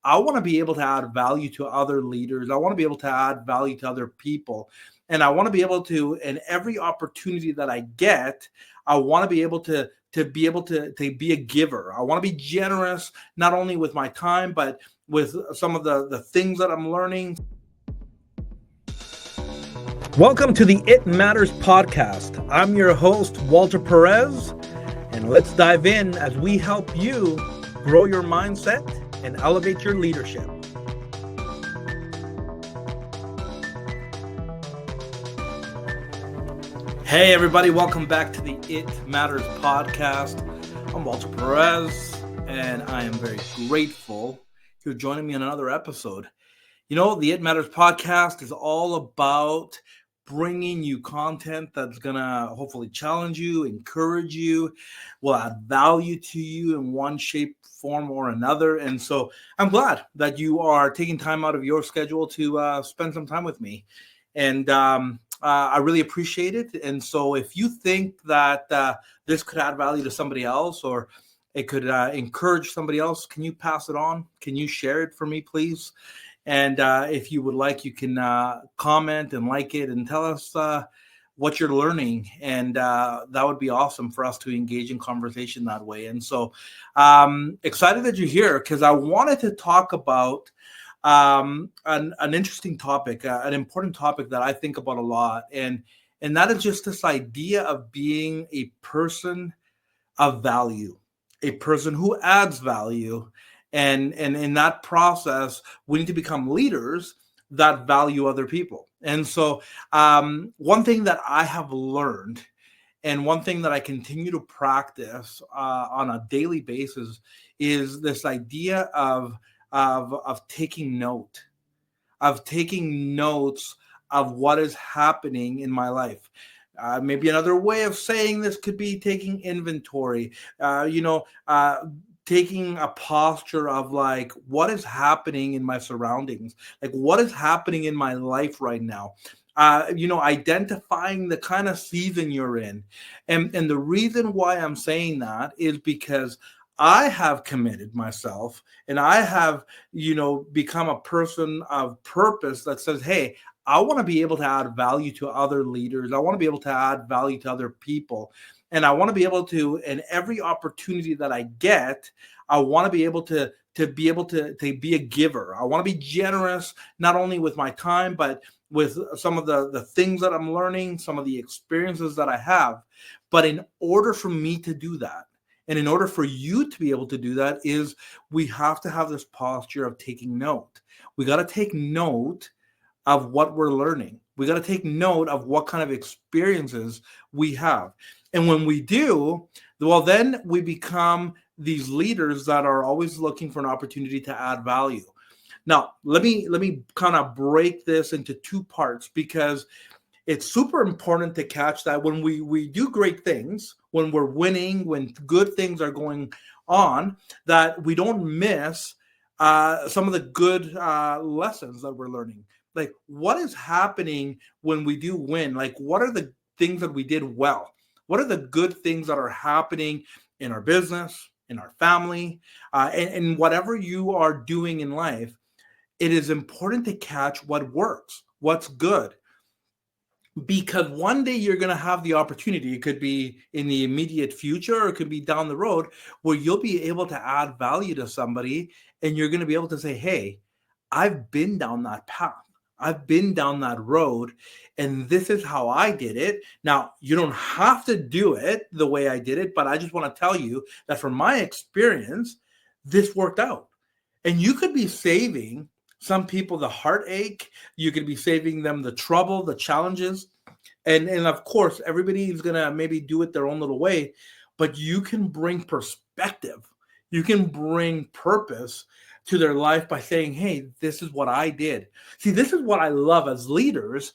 I want to be able to add value to other leaders. I want to be able to add value to other people. And I want to be able to, in every opportunity that I get, I want to be able to be a giver. I want to be generous, not only with my time, but with some of the things that I'm learning. Welcome to the It Matters podcast. I'm your host, Walter Perez, and let's dive in as we help you grow your mindset and elevate your leadership. Hey everybody, welcome back to the It Matters podcast. I'm Walter Perez, and I am very grateful you're joining me on another episode. You know, the It Matters podcast is all about bringing you content that's going to hopefully challenge you, encourage you, will add value to you in one shape, form, or another. And so I'm glad that you are taking time out of your schedule to spend some time with me. And I really appreciate it. And so if you think that this could add value to somebody else, or it could encourage somebody else, can you pass it on? Can you share it for me, please? And if you would like, you can comment and like it and tell us what you're learning. And that would be awesome for us to engage in conversation that way. And so excited that you're here, because I wanted to talk about an interesting topic, an important topic that I think about a lot. And that is just this idea of being a person of value, a person who adds value. And in that process, we need to become leaders that value other people. And so one thing that I have learned, and one thing that I continue to practice on a daily basis, is this idea of taking notes of what is happening in my life. Maybe another way of saying this could be taking inventory, taking a posture of like, what is happening in my surroundings? Like, what is happening in my life right now? Identifying the kind of season you're in. And the reason why I'm saying that is because I have committed myself, and I have, become a person of purpose that says, hey, I want to be able to add value to other leaders. I want to be able to add value to other people. And I want to be able to, in every opportunity that I get, I want to be able to be a giver. I want to be generous, not only with my time, but with some of the things that I'm learning, some of the experiences that I have. But in order for me to do that, and in order for you to be able to do that, is we have to have this posture of taking note. We got to take note of what we're learning. We got to take note of what kind of experiences we have. And when we do, well, then we become these leaders that are always looking for an opportunity to add value. Now, let me kind of break this into two parts, because it's super important to catch that when we do great things, when we're winning, when good things are going on, that we don't miss some of the good lessons that we're learning. Like, what is happening when we do win? Like, what are the things that we did well? What are the good things that are happening in our business, in our family, and whatever you are doing in life? It is important to catch what works, what's good. Because one day you're going to have the opportunity, it could be in the immediate future, or it could be down the road, where you'll be able to add value to somebody, and you're going to be able to say, hey, I've been down that path. I've been down that road, and this is how I did it. Now, you don't have to do it the way I did it, but I just want to tell you that from my experience, this worked out. And you could be saving some people the heartache. You could be saving them the trouble, the challenges. And of course, everybody is going to maybe do it their own little way, but you can bring perspective. You can bring purpose to their life by saying, hey, this is what I did. See, this is what I love as leaders.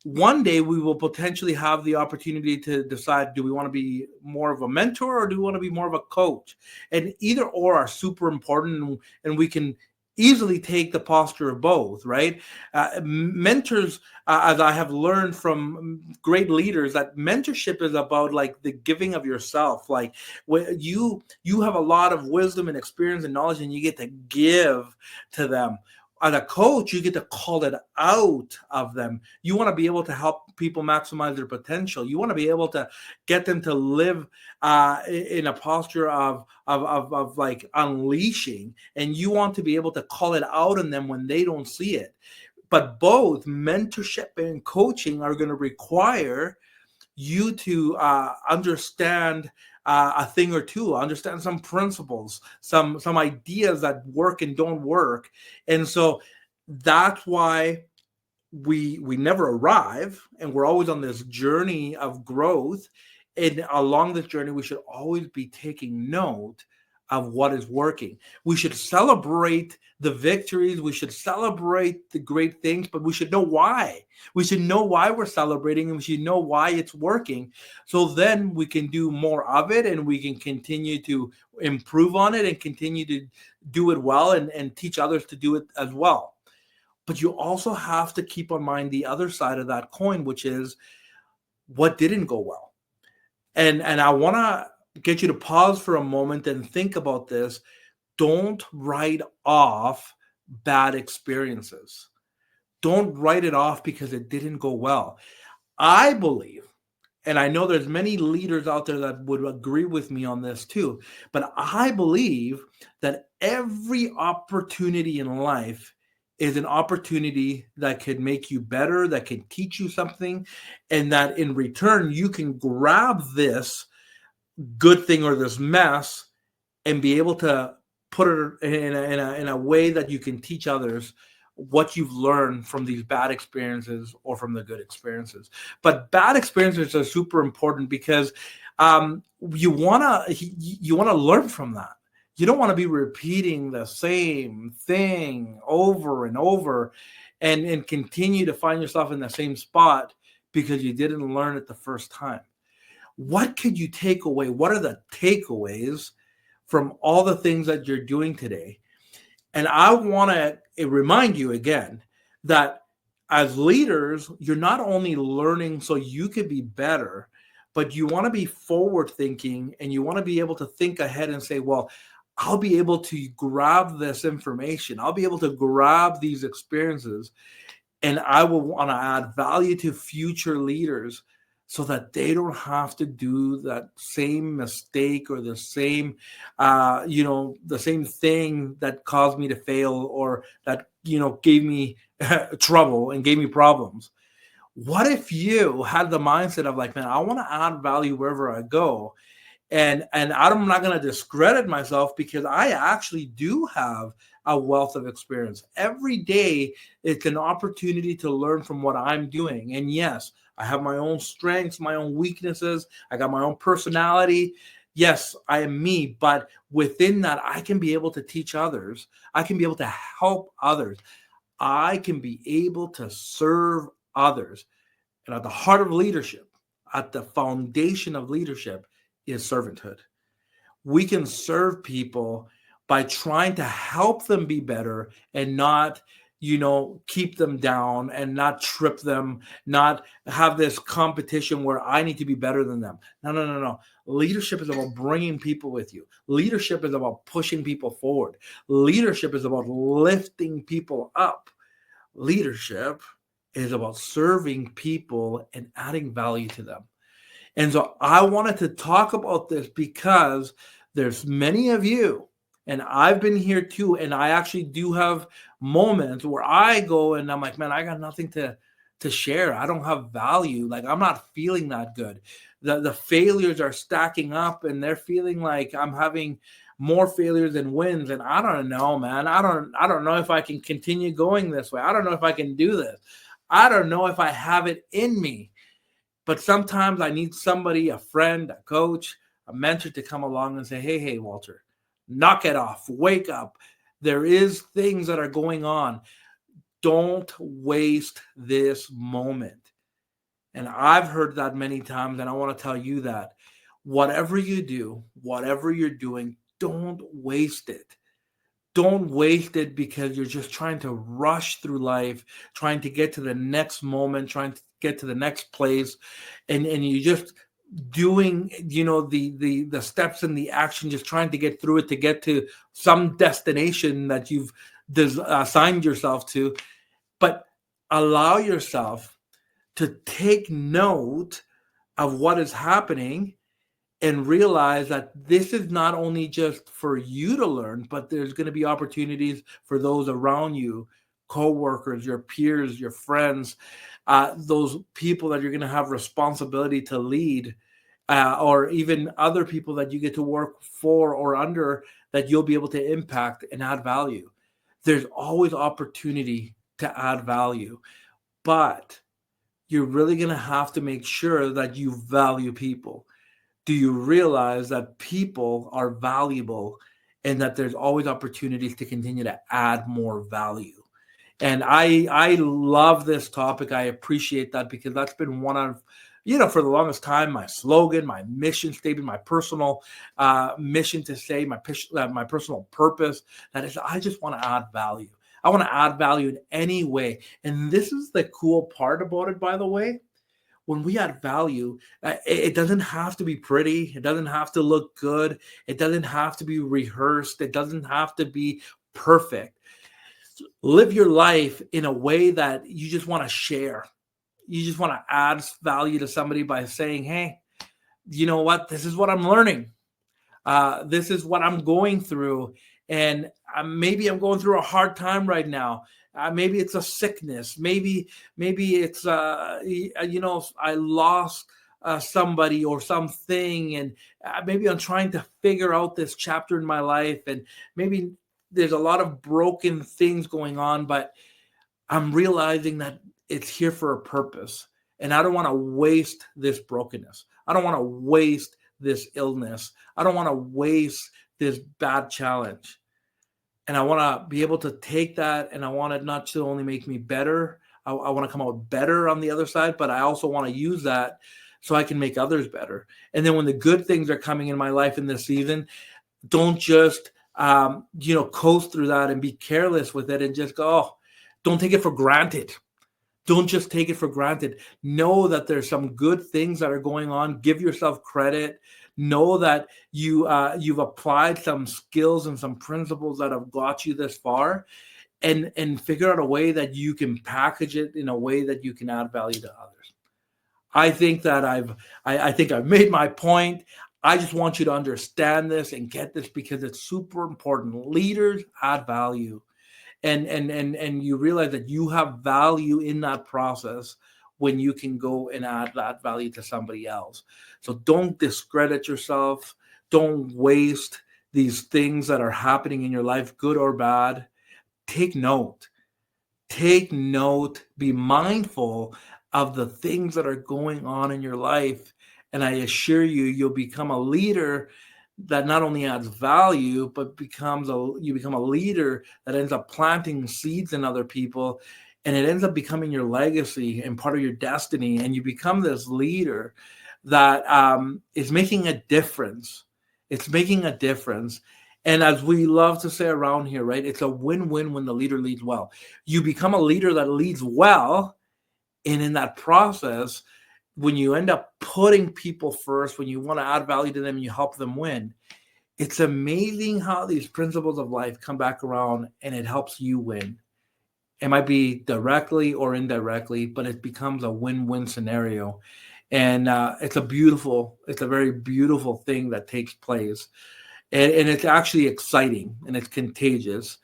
One day we will potentially have the opportunity to decide, do we want to be more of a mentor, or do we want to be more of a coach? And either or are super important, and we can easily take the posture of both, right? Mentors, as I have learned from great leaders, that mentorship is about like the giving of yourself. Like when you have a lot of wisdom and experience and knowledge, and you get to give to them. As a coach, you get to call it out of them. You want to be able to help people maximize their potential. You want to be able to get them to live in a posture of like unleashing, and you want to be able to call it out in them when they don't see it. But both mentorship and coaching are going to require you to understand a thing or two, understand some principles, some ideas that work and don't work. And so that's why we never arrive, and we're always on this journey of growth. And along this journey, we should always be taking note of what is working. We should celebrate the victories, we should celebrate the great things, but we should know why. We should know why we're celebrating, and we should know why it's working. So then we can do more of it, and we can continue to improve on it and continue to do it well, and teach others to do it as well. But you also have to keep in mind the other side of that coin, which is what didn't go well. And I want to get you to pause for a moment and think about this. Don't write off bad experiences. Don't write it off because it didn't go well. I believe, and I know there's many leaders out there that would agree with me on this too, but I believe that every opportunity in life is an opportunity that could make you better, that can teach you something, and that in return you can grab this good thing or this mess and be able to put it in a way that you can teach others what you've learned from these bad experiences or from the good experiences. But bad experiences are super important because you want to learn from that. You don't want to be repeating the same thing over and over, and continue to find yourself in the same spot because you didn't learn it the first time. What could you take away? What are the takeaways from all the things that you're doing today? And I want to remind you again that as leaders, you're not only learning so you could be better, but you want to be forward thinking, and you want to be able to think ahead and say, well, I'll be able to grab this information. I'll be able to grab these experiences, and I will want to add value to future leaders so that they don't have to do that same mistake or the same, the same thing that caused me to fail, or that, gave me trouble and gave me problems. What if you had the mindset of like, man, I want to add value wherever I go. And I'm not going to discredit myself because I actually do have a wealth of experience. Every day, it's an opportunity to learn from what I'm doing. And yes, I have my own strengths, my own weaknesses. I got my own personality. Yes, I am me. But within that, I can be able to teach others. I can be able to help others. I can be able to serve others. And at the heart of leadership, at the foundation of leadership, is servanthood. We can serve people by trying to help them be better, and not, keep them down and not trip them, not have this competition where I need to be better than them. No, no, no, no. Leadership is about bringing people with you. Leadership is about pushing people forward. Leadership is about lifting people up. Leadership is about serving people and adding value to them. And so I wanted to talk about this because there's many of you, and I've been here too, and I actually do have moments where I go and I'm like, man, I got nothing to share. I don't have value. Like, I'm not feeling that good. The failures are stacking up, and they're feeling like I'm having more failures than wins. And I don't know, man. I don't know if I can continue going this way. I don't know if I can do this. I don't know if I have it in me. But sometimes I need somebody, a friend, a coach, a mentor, to come along and say, hey, Walter, knock it off, wake up. There is things that are going on. Don't waste this moment. And I've heard that many times, and I want to tell you that whatever you do, whatever you're doing, don't waste it. Don't waste it because you're just trying to rush through life, trying to get to the next moment, trying to get to the next place, and you just doing, the steps and the action, just trying to get through it to get to some destination that you've assigned yourself to. But allow yourself to take note of what is happening and realize that this is not only just for you to learn, but there's going to be opportunities for those around you, co-workers, your peers, your friends, those people that you're going to have responsibility to lead, or even other people that you get to work for or under that you'll be able to impact and add value. There's always opportunity to add value, but you're really going to have to make sure that you value people. Do you realize that people are valuable and that there's always opportunities to continue to add more value? And I love this topic. I appreciate that because that's been one of, for the longest time, my slogan, my mission statement, my personal mission to say, my personal purpose, that is, I just want to add value. I want to add value in any way. And this is the cool part about it, by the way. When we add value, it doesn't have to be pretty. It doesn't have to look good. It doesn't have to be rehearsed. It doesn't have to be perfect. Live your life in a way that you just want to share. You just want to add value to somebody by saying, hey, you know what? This is what I'm learning. This is what I'm going through. And maybe I'm going through a hard time right now. Maybe it's a sickness. Maybe it's, I lost somebody or something. And maybe I'm trying to figure out this chapter in my life. And maybe there's a lot of broken things going on, but I'm realizing that it's here for a purpose. And I don't want to waste this brokenness. I don't want to waste this illness. I don't want to waste this bad challenge. And I want to be able to take that, and I want it not to only make me better. I want to come out better on the other side, but I also want to use that so I can make others better. And then when the good things are coming in my life in this season, don't just, coast through that and be careless with it and just go, oh, don't take it for granted. Don't just take it for granted. Know that there's some good things that are going on. Give yourself credit. Know that you've applied some skills and some principles that have got you this far, and figure out a way that you can package it in a way that you can add value to others. I think that I've made my point. I just want you to understand this and get this because it's super important. Leaders add value. And you realize that you have value in that process when you can go and add that value to somebody else. So don't discredit yourself. Don't waste these things that are happening in your life, good or bad. Take note. Take note. Be mindful of the things that are going on in your life. And I assure you, you'll become a leader that not only adds value, but you become a leader that ends up planting seeds in other people, and it ends up becoming your legacy and part of your destiny. And you become this leader that is making a difference. It's making a difference. And as we love to say around here, right, it's a win-win when the leader leads well. You become a leader that leads well, and in that process, when you end up putting people first, when you want to add value to them, you help them win. It's amazing how these principles of life come back around and it helps you win. It might be directly or indirectly, but it becomes a win-win scenario. And it's a very beautiful thing that takes place. And it's actually exciting and it's contagious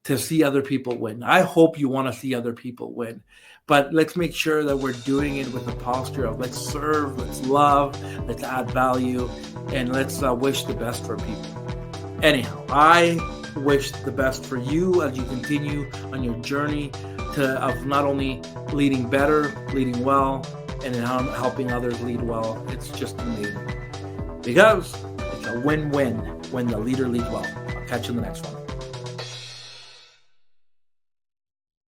to see other people win. I hope you want to see other people win. But let's make sure that we're doing it with the posture of let's serve, let's love, let's add value, and let's wish the best for people. Anyhow, I wish the best for you as you continue on your journey of not only leading better, leading well, and in helping others lead well. It's just amazing. Because it's a win-win when the leader leads well. I'll catch you in the next one.